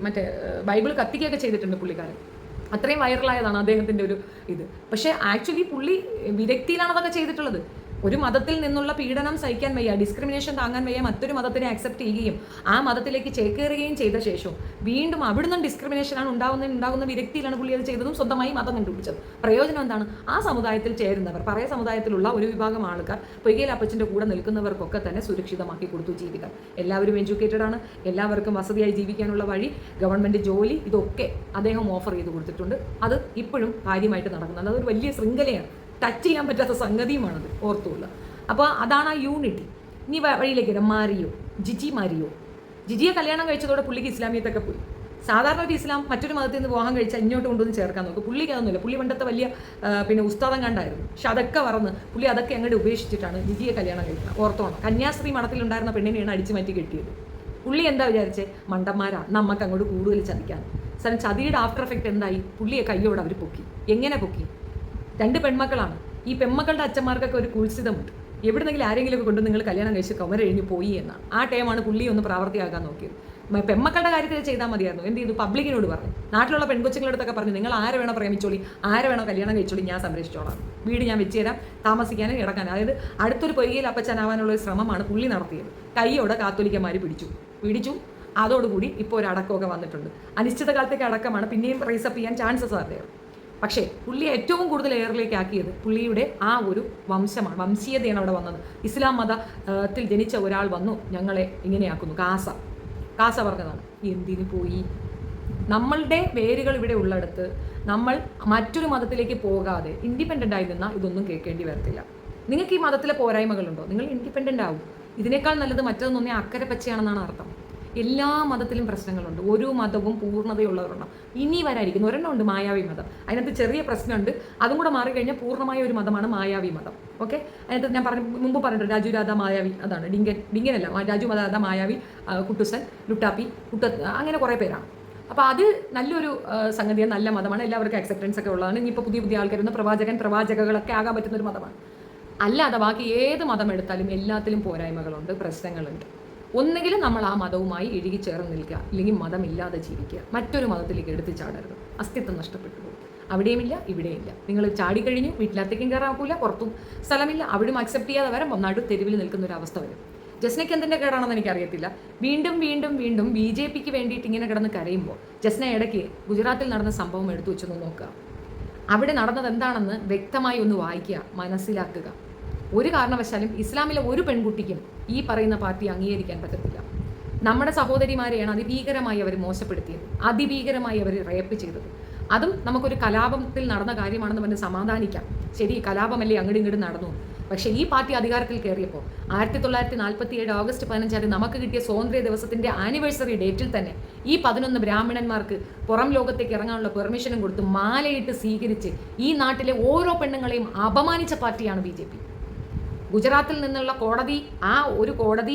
ബൈബിൾ കത്തിക്കുകയൊക്കെ ചെയ്തിട്ടുണ്ട് പുള്ളിക്കാരൻ. അത്രയും വൈറലായതാണ് അദ്ദേഹത്തിൻ്റെ ഒരു ഇത്. പക്ഷേ ആക്ച്വലി പുള്ളി വിരക്തിയിലാണ് അതൊക്കെ ചെയ്തിട്ടുള്ളത്. ഒരു മതത്തിൽ നിന്നുള്ള പീഡനം സഹിക്കാൻ വയ്യ, ഡിസ്ക്രിമിനേഷൻ താങ്ങാൻ വയ്യ, മറ്റൊരു മതത്തിനെ അക്സെപ്റ്റ് ചെയ്യുകയും ആ മതത്തിലേക്ക് ചേക്കേറുകയും ചെയ്ത ശേഷം വീണ്ടും അവിടുന്ന് ഡിസ്ക്രിമിനേഷനാണ് ഉണ്ടാകുന്ന വിരക്തിയിലാണ് പുള്ളി അത് ചെയ്തതും സ്വന്തമായി മതം കണ്ടുപിടിച്ചത്. പ്രയോജനം എന്താണ്? ആ സമുദായത്തിൽ ചേരുന്നവർ, പറയ സമുദായത്തിലുള്ള ഒരു വിഭാഗം ആൾക്കാർ പൊയ്കയിൽ അപ്പച്ചൻ്റെ കൂടെ നിൽക്കുന്നവർക്കൊക്കെ തന്നെ സുരക്ഷിതമാക്കി കൊടുത്തു ജീവിക്കാൻ. എല്ലാവരും എഡ്യൂക്കേറ്റഡ് ആണ്, എല്ലാവർക്കും വസതിയായി ജീവിക്കാനുള്ള വഴി, ഗവൺമെൻറ് ജോലി, ഇതൊക്കെ അദ്ദേഹം ഓഫർ ചെയ്ത് കൊടുത്തിട്ടുണ്ട്. അത് ഇപ്പോഴും കാര്യമായിട്ട് നടക്കുന്നുണ്ട്. അതൊരു വലിയ ശൃംഖലയാണ്, ടച്ച് ചെയ്യാൻ പറ്റാത്ത സംഗതിയുമാണത്, ഓർത്തുള്ള. അപ്പോൾ അതാണ് ആ യൂണിറ്റി. ഇനി വഴിയിലേക്ക് വരാം. ജിജിയെ കല്യാണം കഴിച്ചതോടെ പുള്ളിക്ക് ഇസ്ലാമിയത്തൊക്കെ പോയി. സാധാരണ ഒരു ഇസ്ലാം മറ്റൊരു മതത്തിൽ നിന്ന് വിവാഹം കഴിച്ചാൽ ഇങ്ങോട്ട് കൊണ്ടുവന്ന് ചേർക്കാൻ നോക്കും. പുള്ളിക്ക് അതൊന്നുമില്ല. പുള്ളി പണ്ടത്തെ വലിയ ഉസ്താദം കണ്ടായിരുന്നു. പക്ഷെ അതൊക്കെ മറന്ന് പുള്ളി അതൊക്കെ അങ്ങോട്ട് ഉപേക്ഷിച്ചിട്ടാണ് ജിജിയെ കല്യാണം കഴിക്കുന്നത്. ഓർത്തോണം, കന്യാസ്ത്രീ മഠത്തിലുണ്ടായിരുന്ന പെണ്ണിനെയാണ് അടിച്ചു മാറ്റി കെട്ടിയത്. പുള്ളി എന്താ വിചാരിച്ചേ? മണ്ടന്മാരാ, നമുക്ക് അങ്ങോട്ട് കൂടുതൽ ചതിക്കാൻ. ചതിയുടെ ആഫ്റ്റർ എഫക്റ്റ് എന്തായി? പുള്ളിയെ കയ്യോടെ അവർ പൊക്കി. എങ്ങനെ പൊക്കി? 2 പെൺമക്കളാണ്. ഈ പെൺമക്കളുടെ അച്ഛന്മാർക്കൊക്കെ ഒരു കുത്സിതമുണ്ട്. എവിടെന്നെങ്കിലും ആരെങ്കിലുമൊക്കെ കൊണ്ട് നിങ്ങൾ കല്യാണം കഴിച്ച് കമരഴിഞ്ഞ് പോയി എന്നാണ്. ആ ടൈമാണ് പുള്ളി ഒന്ന് പ്രാവർത്തിയാക്കാൻ നോക്കിയത്. പെൺമക്കളുടെ കാര്യത്തിൽ ചെയ്താൽ മതിയായിരുന്നു. എന്ത് ചെയ്തു? പബ്ലിക്കിനോട് പറഞ്ഞു, നാട്ടിലുള്ള പെൺകൊച്ചുങ്ങളടുത്തൊക്കെ പറഞ്ഞു, നിങ്ങൾ ആരെ വേണോ പ്രേമിച്ചോളി, ആരെ വേണോ കല്യാണം കഴിച്ചോളി, ഞാൻ സംരക്ഷിച്ചോളാം, വീട് ഞാൻ വെച്ച് തരാം, താമസിക്കാനും കിടക്കാനും. അതായത് അടുത്തൊരു പൊയ്കയിൽ അപ്പച്ചനാവാനുള്ള ഒരു ശ്രമമാണ് പുള്ളി നടത്തിയത്. കൈയോടെ കാത്തോലിക്കന്മാർ പിടിച്ചു. അതോടുകൂടി ഇപ്പോൾ ഒരു അടക്കമൊക്കെ വന്നിട്ടുണ്ട്. അനിശ്ചിത കാലത്തേക്ക് അടക്കമാണ്, പിന്നെയും റൈസപ്പ് ചെയ്യാൻ ചാൻസസ് അറിയാം. പക്ഷേ പുള്ളിയെ ഏറ്റവും കൂടുതൽ എയറിലേക്ക് ആക്കിയത് പുള്ളിയുടെ ആ ഒരു വംശമാണ്, വംശീയതയാണ് അവിടെ വന്നത്. ഇസ്ലാം മതത്തിൽ ജനിച്ച ഒരാൾ വന്നു ഞങ്ങളെ ഇങ്ങനെയാക്കുന്നു. കാസ പറഞ്ഞതാണ്. എന്തിനു പോയി? നമ്മളുടെ വേരുകൾ ഇവിടെ ഉള്ളിടത്ത് നമ്മൾ മറ്റൊരു മതത്തിലേക്ക് പോകാതെ ഇൻഡിപെൻഡൻ്റ് ആയി നിന്നാൽ ഇതൊന്നും കേൾക്കേണ്ടി വരത്തില്ല. നിങ്ങൾക്ക് ഈ മതത്തിലെ പോരായ്മകളുണ്ടോ? നിങ്ങൾ ഇൻഡിപെൻഡൻ്റ് ആവും. ഇതിനേക്കാൾ നല്ലത് മറ്റൊന്നൊന്നേ അക്കരെ പച്ചയാണെന്നാണ് അർത്ഥം. എല്ലാ മതത്തിലും പ്രശ്നങ്ങളുണ്ട്. ഓരോ മതവും പൂർണ്ണതയുള്ളവരുണ്ട്. ഇനി വരായിരിക്കുന്നു ഒരെണ്ണം ഉണ്ട്, മായാവി മതം. അതിനകത്ത് ചെറിയ പ്രശ്നമുണ്ട്. അതും കൂടെ മാറിക്കഴിഞ്ഞാൽ പൂർണ്ണമായ ഒരു മതമാണ് മായാവി മതം. ഓക്കെ, അതിനകത്ത് ഞാൻ മുമ്പ് പറഞ്ഞിട്ടുണ്ട്, രാജു രാധ മായാവി, അതാണ് ഡിങ്കനല്ല, രാജു രാധ മായാവി, കുട്ടുസൻ, ലുട്ടാപ്പി, അങ്ങനെ കുറേ പേരാണ്. അപ്പോൾ അത് നല്ലൊരു സംഗതിയാണ്, നല്ല മതമാണ്, എല്ലാവർക്കും അക്സെപ്റ്റൻസ് ഒക്കെ ഉള്ളതാണ്. ഇനിയിപ്പോൾ പുതിയ ആൾക്കാർ വരുന്ന പ്രവാചകകളൊക്കെ ആകാൻ പറ്റുന്നൊരു മതമാണ്. അല്ലാതെ ബാക്കി ഏത് മതം എടുത്താലും എല്ലാത്തിലും പോരായ്മകളുണ്ട്, പ്രശ്നങ്ങളുണ്ട്. ഒന്നുകിലും നമ്മൾ ആ മതവുമായി ഇഴുകിച്ചേർന്ന് നിൽക്കുക, അല്ലെങ്കിൽ മതമില്ലാതെ ജീവിക്കുക. മറ്റൊരു മതത്തിലേക്ക് എടുത്ത് ചാടരുത്, അസ്തിത്വം നഷ്ടപ്പെട്ടു പോകും. അവിടെയുമില്ല ഇവിടെയില്ല. നിങ്ങൾ ചാടിക്കഴിഞ്ഞു, വീട്ടിലത്തേക്കും കയറാക്കൂല, പുറത്തും സ്ഥലമില്ല, അവിടെയും അക്സെപ്റ്റ് ചെയ്യാതെ വരുമ്പോൾ തെരുവിൽ നിൽക്കുന്ന ഒരു അവസ്ഥ വരും. ജസ്നയ്ക്ക് എന്തിൻ്റെ കേടാണെന്ന് എനിക്കറിയത്തില്ല. വീണ്ടും വീണ്ടും വീണ്ടും BJPക്ക് വേണ്ടിയിട്ട് ഇങ്ങനെ കിടന്ന് കരയുമ്പോൾ ജസ്ന ഇടയ്ക്ക് ഗുജറാത്തിൽ നടന്ന സംഭവം എടുത്തു വെച്ചൊന്ന് നോക്കുക. അവിടെ നടന്നത് എന്താണെന്ന് വ്യക്തമായി ഒന്ന് വായിക്കുക, മനസ്സിലാക്കുക. ഒരു കാരണവശാലും ഇസ്ലാമിലെ ഒരു പെൺകുട്ടിക്കും ഈ പറയുന്ന പാർട്ടി അംഗീകരിക്കാൻ പറ്റത്തില്ല. നമ്മുടെ സഹോദരിമാരെയാണ് അതിഭീകരമായി അവർ മോശപ്പെടുത്തിയത്, അതിഭീകരമായി അവർ റേപ്പ് ചെയ്തത്. അതും നമുക്കൊരു കലാപത്തിൽ നടന്ന കാര്യമാണെന്ന് പറഞ്ഞ് സമാധാനിക്കാം. ശരി, കലാപമല്ലേ അങ്ങോട്ടും ഇങ്ങോട്ടും നടന്നു. പക്ഷേ ഈ പാർട്ടി അധികാരത്തിൽ കയറിയപ്പോൾ 1947 ഓഗസ്റ്റ് 15 നമുക്ക് കിട്ടിയ സ്വാതന്ത്ര്യ ദിവസത്തിൻ്റെ ആനിവേഴ്സറി ഡേറ്റിൽ തന്നെ ഈ 11 ബ്രാഹ്മണന്മാർക്ക് പുറം ലോകത്തേക്ക് ഇറങ്ങാനുള്ള പെർമിഷനും കൊടുത്ത് മാലയിട്ട് സ്വീകരിച്ച് ഈ നാട്ടിലെ ഓരോ പെണ്ണുങ്ങളെയും അപമാനിച്ച പാർട്ടിയാണ് BJP. ഗുജറാത്തിൽ നിന്നുള്ള കോടതി, ആ ഒരു കോടതി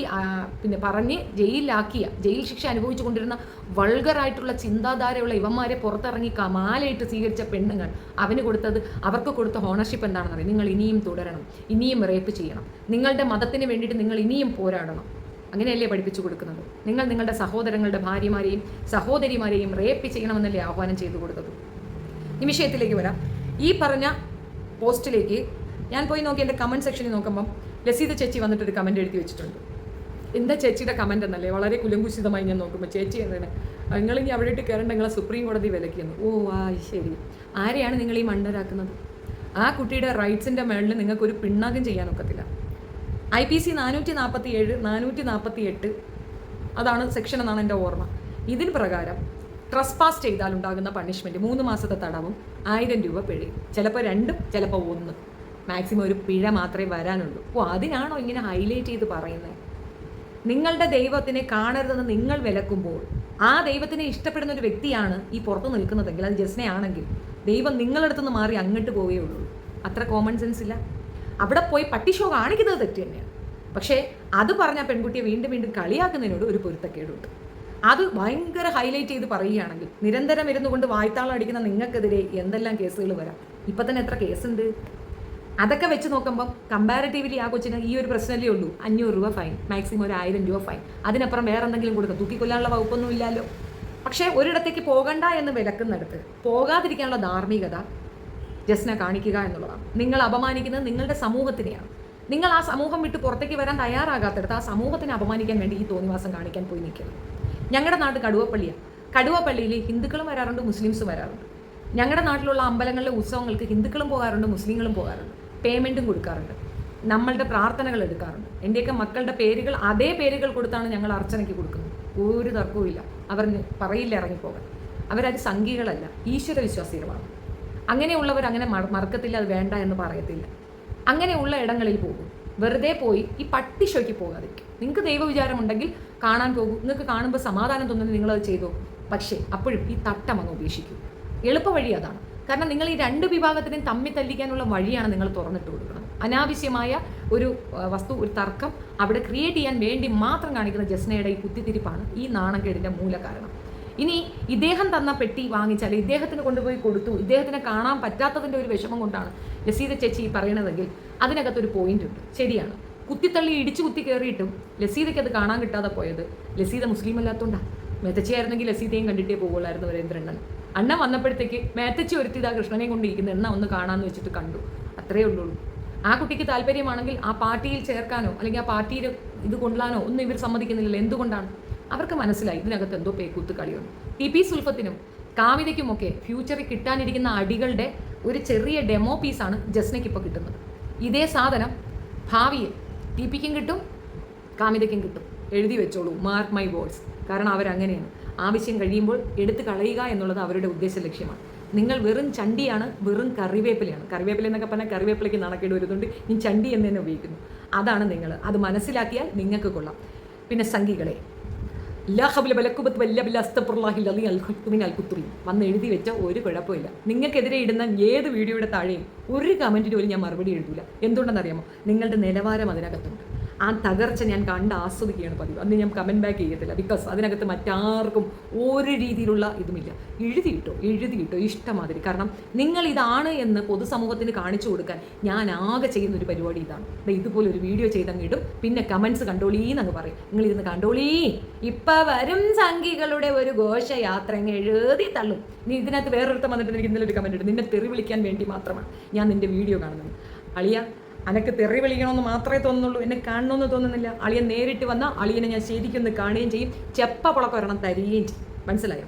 പിന്നെ പറഞ്ഞ് ജയിൽ ശിക്ഷ അനുഭവിച്ചു കൊണ്ടിരുന്ന വൾഗറായിട്ടുള്ള ചിന്താധാരയുള്ള ഇവന്മാരെ പുറത്തിറങ്ങി കമാലയിട്ട് സ്വീകരിച്ച പെണ്ണുങ്ങൾ അവർക്ക് കൊടുത്ത ഓണർഷിപ്പ് എന്താണെന്ന് അറിയാം. നിങ്ങൾ ഇനിയും തുടരണം, ഇനിയും റേപ്പ് ചെയ്യണം, നിങ്ങളുടെ മതത്തിന് വേണ്ടിയിട്ട് നിങ്ങൾ ഇനിയും പോരാടണം. അങ്ങനെയല്ലേ പഠിപ്പിച്ചു കൊടുക്കുന്നത്? നിങ്ങൾ നിങ്ങളുടെ സഹോദരങ്ങളുടെ ഭാര്യമാരെയും സഹോദരിമാരെയും റേപ്പ് ചെയ്യണമെന്നല്ലേ ആഹ്വാനം ചെയ്തു കൊടുത്തത്? ഈ വിഷയത്തിലേക്ക് വരാം. ഈ പറഞ്ഞ പോസ്റ്റിലേക്ക് ഞാൻ പോയി നോക്കി എൻ്റെ കമൻറ്റ് സെക്ഷനിൽ നോക്കുമ്പം ലസീത ചേച്ചി വന്നിട്ടൊരു കമൻറ്റ് എഴുതി വെച്ചിട്ടുണ്ട്. എന്താ ചേച്ചിയുടെ കമൻറ്റ് എന്നല്ലേ വളരെ കുലങ്കുശിതമായി ഞാൻ നോക്കുമ്പോൾ ചേച്ചി എന്താണ്, നിങ്ങളിനി അവിടെ ഇട്ട് കയറേണ്ട, നിങ്ങളെ സുപ്രീം കോടതി വിലക്കിയെന്ന്. ഓ ശരി, ആരെയാണ് നിങ്ങൾ ഈ മണ്ടരാക്കുന്നത്? ആ കുട്ടിയുടെ റൈറ്റ്സിൻ്റെ മേളിൽ നിങ്ങൾക്കൊരു പിണ്ണാകം ചെയ്യാൻ ഒക്കത്തില്ല. IPC 447, 448 അതാണ് സെക്ഷൻ എന്നാണ് എൻ്റെ ഓർമ്മ. ഇതിന് പ്രകാരം ട്രസ്പാസ് ചെയ്താൽ ഉണ്ടാകുന്ന പണിഷ്മെൻറ്റ് 3 മാസത്തെ തടവും 1000 രൂപ പിഴയും. ചിലപ്പോൾ 2, ചിലപ്പോൾ 1, മാക്സിമം ഒരു പിഴ മാത്രമേ വരാനുള്ളൂ. അതിനാണോ ഇങ്ങനെ ഹൈലൈറ്റ് ചെയ്ത് പറയുന്നത്? നിങ്ങളുടെ ദൈവത്തിനെ കാണരുതെന്ന് നിങ്ങൾ വിലക്കുമ്പോൾ ആ ദൈവത്തിനെ ഇഷ്ടപ്പെടുന്ന ഒരു വ്യക്തിയാണ് ഈ പുറത്ത് നിൽക്കുന്നതെങ്കിൽ, അത് ജസ്നയാണെങ്കിൽ, ദൈവം നിങ്ങളടുത്തുനിന്ന് മാറി അങ്ങോട്ട് പോവുകയുള്ളൂ. അത്ര കോമൺ സെൻസ് ഇല്ല. അവിടെ പോയി പട്ടിഷോ കാണിക്കുന്നത് തെറ്റ് തന്നെയാണ്. പക്ഷേ അത് പറഞ്ഞ പെൺകുട്ടിയെ വീണ്ടും വീണ്ടും കളിയാക്കുന്നതിനോട് ഒരു പൊരുത്തക്കേടുണ്ട്. അത് ഭയങ്കര ഹൈലൈറ്റ് ചെയ്ത് പറയുകയാണെങ്കിൽ നിരന്തരം ഇരുന്നു കൊണ്ട് വായ്ത്താളം അടിക്കുന്ന നിങ്ങൾക്കെതിരെ എന്തെല്ലാം കേസുകൾ വരാം. ഇപ്പം തന്നെ എത്ര കേസുണ്ട്? അതൊക്കെ വെച്ച് നോക്കുമ്പം കമ്പാരിറ്റീവ്ലി ആ കൊച്ചിന് ഈ ഒരു പ്രശ്നമല്ലേ ഉള്ളൂ. 500 രൂപ ഫൈൻ, മാക്സിമം ഒരു 1000 രൂപ ഫൈൻ. അതിനപ്പുറം വേറെ എന്തെങ്കിലും കൊടുക്കുക. തൂക്കിക്കൊല്ലാനുള്ള വകുപ്പൊന്നും ഇല്ലല്ലോ. പക്ഷേ ഒരിടത്തേക്ക് പോകണ്ട എന്ന് വിലക്കുന്നിടത്ത് പോകാതിരിക്കാനുള്ള ധാർമ്മികത ജസ്ന കാണിക്കുക എന്നുള്ളതാണ്. നിങ്ങൾ അപമാനിക്കുന്നത് നിങ്ങളുടെ സമൂഹത്തിനെയാണ്. നിങ്ങൾ ആ സമൂഹം വിട്ട് പുറത്തേക്ക് വരാൻ തയ്യാറാകാത്തടത്ത് ആ സമൂഹത്തിനെ അപമാനിക്കാൻ വേണ്ടി ഈ തോന്നിവാസം കാണിക്കാൻ പോയി നിൽക്കുന്നത്. ഞങ്ങളുടെ നാട് കടുവപ്പള്ളിയാണ്. കടുവപ്പള്ളിയിൽ ഹിന്ദുക്കളും വരാറുണ്ട്, മുസ്ലിംസും വരാറുണ്ട്. ഞങ്ങളുടെ നാട്ടിലുള്ള അമ്പലങ്ങളിലെ ഉത്സവങ്ങൾക്ക് ഹിന്ദുക്കളും പോകാറുണ്ട്, മുസ്ലിങ്ങളും പോകാറുണ്ട്. പേയ്മെൻറ്റും കൊടുക്കാറുണ്ട്, നമ്മളുടെ പ്രാർത്ഥനകൾ എടുക്കാറുണ്ട്. എൻ്റെയൊക്കെ മക്കളുടെ പേരുകൾ അതേ പേരുകൾ കൊടുത്താണ് ഞങ്ങൾ അർച്ചനയ്ക്ക് കൊടുക്കുന്നത്. ഒരു തർക്കവും ഇല്ല. അവർ പറയില്ല ഇറങ്ങിപ്പോകാൻ. അവരത് സംഘികളല്ല, ഈശ്വര വിശ്വാസികളാണ്. അങ്ങനെയുള്ളവർ അങ്ങനെ മറക്കത്തില്ല, അത് വേണ്ട എന്ന് പറയത്തില്ല. അങ്ങനെയുള്ള ഇടങ്ങളിൽ പോകും. വെറുതെ പോയി ഈ പട്ടി ഷോയ്ക്ക് പോകാതിരിക്കും. നിങ്ങൾക്ക് ദൈവവിചാരമുണ്ടെങ്കിൽ കാണാൻ പോകും. നിങ്ങൾക്ക് കാണുമ്പോൾ സമാധാനം തോന്നുന്നത് നിങ്ങളത് ചെയ്തോ. പക്ഷേ അപ്പോഴും ഈ തട്ടം അങ്ങ് ഉപേക്ഷിക്കും. എളുപ്പ വഴി അതാണ്. കാരണം നിങ്ങൾ ഈ 2 വിഭാഗത്തിനെയും തമ്മിൽ തല്ലിക്കാനുള്ള വഴിയാണ് നിങ്ങൾ തുറന്നിട്ട് കൊടുക്കുന്നത്. അനാവശ്യമായ ഒരു ഒരു തർക്കം അവിടെ ക്രിയേറ്റ് ചെയ്യാൻ വേണ്ടി മാത്രം കാണിക്കുന്ന ജസ്നയുടെ ഈ കുത്തിത്തിരിപ്പാണ് ഈ നാണക്കേടിൻ്റെ മൂല കാരണം. ഇനി ഇദ്ദേഹം തന്ന പെട്ടി വാങ്ങിച്ചാൽ ഇദ്ദേഹത്തിന് കൊണ്ടുപോയി കൊടുത്തു, ഇദ്ദേഹത്തിനെ കാണാൻ പറ്റാത്തതിൻ്റെ ഒരു വിഷമം കൊണ്ടാണ് ലസീത ചേച്ചി പറയണതെങ്കിൽ അതിനകത്തൊരു പോയിന്റ് ഉണ്ട്. ശരിയാണ്, കുത്തിത്തള്ളി ഇടിച്ചു കുത്തി കയറിയിട്ടും ലസീതയ്ക്ക് അത് കാണാൻ കിട്ടാതെ പോയത് ലസീത മുസ്ലിം അല്ലാത്തതുകൊണ്ടാണ്. മേത്തച്ചിയായിരുന്നെങ്കിൽ ലസീതയും കണ്ടിട്ടേ പോകുള്ളായിരുന്നു നരേന്ദ്രണ്ണൻ. അണ്ണൻ വന്നപ്പോഴത്തേക്ക് മേത്തച്ചി ഒരുത്തിതാ കൃഷ്ണനെയും കൊണ്ടിരിക്കുന്ന എണ്ണ ഒന്ന് കാണാമെന്ന് വെച്ചിട്ട് കണ്ടു. അത്രയേ ഉള്ളൂ. ആ കുട്ടിക്ക് താല്പര്യമാണെങ്കിൽ ആ പാർട്ടിയിൽ ചേർക്കാനോ അല്ലെങ്കിൽ ആ പാർട്ടിയിൽ ഇത് കൊണ്ടുപോകാനോ ഒന്നും ഇവർ സമ്മതിക്കുന്നില്ല. എന്തുകൊണ്ടാണ്? അവർക്ക് മനസ്സിലായി ഇതിനകത്ത് എന്തോ പേക്കൂത്ത് കളിയുണ്ട്. TP സുൽഫത്തിനും കാമിതയ്ക്കുമൊക്കെ ഫ്യൂച്ചറിൽ കിട്ടാനിരിക്കുന്ന അടികളുടെ ഒരു ചെറിയ ഡെമോ പീസാണ് ജസ്നയ്ക്ക് ഇപ്പോൾ കിട്ടുന്നത്. ഇതേ സാധനം ഭാവിയിൽ TPക്കും കിട്ടും, കാമിതയ്ക്കും കിട്ടും. എഴുതി വെച്ചോളൂ, മാർക്ക് മൈ വേർഡ്സ്. കാരണം അവരങ്ങനെയാണ്. ആവശ്യം കഴിയുമ്പോൾ എടുത്തു കളയുക എന്നുള്ളത് അവരുടെ ഉദ്ദേശ ലക്ഷ്യമാണ്. നിങ്ങൾ വെറും ചണ്ടിയാണ്, വെറും കറിവേപ്പിലയാണ്. കറിവേപ്പില എന്നൊക്കെ പറഞ്ഞാൽ കറിവേപ്പിലയ്ക്ക് നാണക്കേട് വരുന്നുണ്ട്. ഈ ചണ്ടി എന്ന് തന്നെ ഉപയോഗിക്കുന്നു. അതാണ് നിങ്ങൾ. അത് മനസ്സിലാക്കിയാൽ നിങ്ങൾക്ക് കൊള്ളാം. പിന്നെ സംഘികളെ വന്ന് എഴുതി വെച്ച ഒരു കുഴപ്പമില്ല. നിങ്ങൾക്കെതിരെ ഇടുന്ന ഏത് വീഡിയോയുടെ താഴെയും ഒരു കമൻറ്റിന് പോലും ഞാൻ മറുപടി എഴുതില്ല. എന്തുകൊണ്ടെന്നറിയാമോ? നിങ്ങളുടെ നിലവാരം അതിനകത്തുണ്ട്. ആ തകർച്ച ഞാൻ കണ്ട് ആസ്വദിക്കുകയാണ് പതിവ്. അന്ന് ഞാൻ കമൻറ്റ് ബാക്ക് ചെയ്യത്തില്ല. ബിക്കോസ് അതിനകത്ത് മറ്റാർക്കും ഒരു രീതിയിലുള്ള ഇതുമില്ല. എഴുതിയിട്ടോ ഇഷ്ടമാതിരി. കാരണം നിങ്ങൾ ഇതാണ് എന്ന് പൊതുസമൂഹത്തിന് കാണിച്ചു കൊടുക്കാൻ ഞാൻ ആകെ ചെയ്യുന്നൊരു പരിപാടി ഇതാണ്. ഇതുപോലെ ഒരു വീഡിയോ ചെയ്തങ്ങിടും, പിന്നെ കമൻറ്റ്സ് കണ്ടോളീന്നങ്ങ് പറയും. നിങ്ങളിരുന്ന് കണ്ടോളീ, ഇപ്പം വരും സംഘികളുടെ ഒരു ഘോഷയാത്ര അങ്ങ് എഴുതി തള്ളും. നീ ഇതിനകത്ത് വേറൊരുത്തം വന്നിട്ട് എനിക്ക് ഇന്നലെ ഒരു കമൻറ്റ് ഇടും, നിന്നെ തെറി വിളിക്കാൻ വേണ്ടി മാത്രമാണ് ഞാൻ നിൻ്റെ വീഡിയോ കാണുന്നത്. അളിയ, അനക്ക് തെറി വിളിക്കണമെന്ന് മാത്രമേ തോന്നുന്നുള്ളൂ, എന്നെ കാണണമെന്ന് തോന്നുന്നില്ല. അളിയൻ നേരിട്ട് വന്ന അളിയനെ ഞാൻ ശരിക്കൊന്ന് കാണുകയും ചെയ്യും, ചെപ്പ പുളക്കം ഒരെണ്ണം തരികയും ചെയ്യും. മനസ്സിലായോ?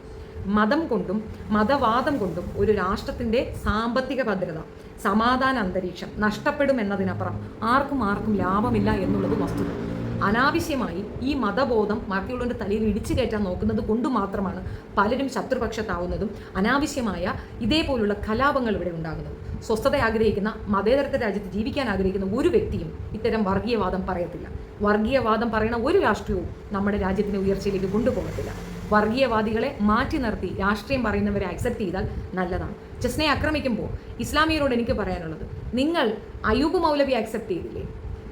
മതം കൊണ്ടും മതവാദം കൊണ്ടും ഒരു രാഷ്ട്രത്തിൻ്റെ സാമ്പത്തിക ഭദ്രത, സമാധാന അന്തരീക്ഷം നഷ്ടപ്പെടും എന്നതിനപ്പുറം ആർക്കും ലാഭമില്ല എന്നുള്ളത് വസ്തുത. അനാവശ്യമായി ഈ മതബോധം ബാക്കിയുള്ളവൻ്റെ തലയിൽ ഇടിച്ചു കയറ്റാൻ നോക്കുന്നത് കൊണ്ട് മാത്രമാണ് പലരും ശത്രുപക്ഷത്താവുന്നതും അനാവശ്യമായ ഇതേപോലുള്ള കലാപങ്ങൾ ഇവിടെ ഉണ്ടാകുന്നത്. സ്വസ്ഥത ആഗ്രഹിക്കുന്ന, മതേതരത്വ രാജ്യത്ത് ജീവിക്കാൻ ആഗ്രഹിക്കുന്ന ഒരു വ്യക്തിയും ഇത്തരം വർഗീയവാദം പറയത്തില്ല. വർഗീയവാദം പറയുന്ന ഒരു രാഷ്ട്രീയവും നമ്മുടെ രാജ്യത്തിൻ്റെ ഉയർച്ചയിലേക്ക് കൊണ്ടുപോകത്തില്ല. വർഗീയവാദികളെ മാറ്റി നിർത്തി രാഷ്ട്രീയം പറയുന്നവരെ അക്സെപ്റ്റ് ചെയ്താൽ നല്ലതാണ്. ജസ്നെ ആക്രമിക്കുമ്പോൾ ഇസ്ലാമിയരോട് എനിക്ക് പറയാനുള്ളത്, നിങ്ങൾ അയൂബ് മൗലവി അക്സെപ്റ്റ് ചെയ്തില്ലേ?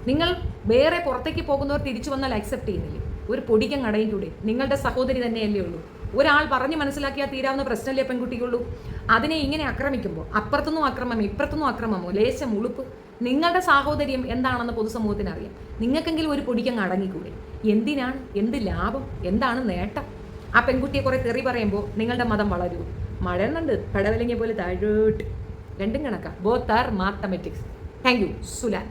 നിങ്ങൾ വേറെ പുറത്തേക്ക് പോകുന്നവർ തിരിച്ചു വന്നാൽ അക്സെപ്റ്റ് ചെയ്യുന്നില്ലേ? ഒരു പൊടിക്കം കടയും കൂടെ നിങ്ങളുടെ സഹോദരി തന്നെയല്ലേ ഉള്ളൂ. ഒരാൾ പറഞ്ഞ് മനസ്സിലാക്കിയാൽ തീരാവുന്ന പ്രശ്നമല്ലേ പെൺകുട്ടിക്കുള്ളൂ. അതിനെ ഇങ്ങനെ ആക്രമിക്കുമ്പോൾ അപ്പുറത്തുനിന്നും അക്രമം ഇപ്പുറത്തുനിന്നും അക്രമമോ ലേശം ഉളുപ്പ്. നിങ്ങളുടെ സാഹോദര്യം എന്താണെന്ന് പൊതുസമൂഹത്തിന് അറിയാം. നിങ്ങൾക്കെങ്കിലും ഒരു പൊടിക്കം അടങ്ങിക്കൂടെ? എന്തിനാണ്? എന്ത് ലാഭം? എന്താണ് നേട്ടം? ആ പെൺകുട്ടിയെ കുറെ തെറി പറയുമ്പോൾ നിങ്ങളുടെ മതം വളരൂ. മഴയുന്നുണ്ട് പടവലങ്ങിയ പോലെ താഴോട്ട്. രണ്ടും കണക്കാ. Both are mathematics. Thank you സുലാൻ.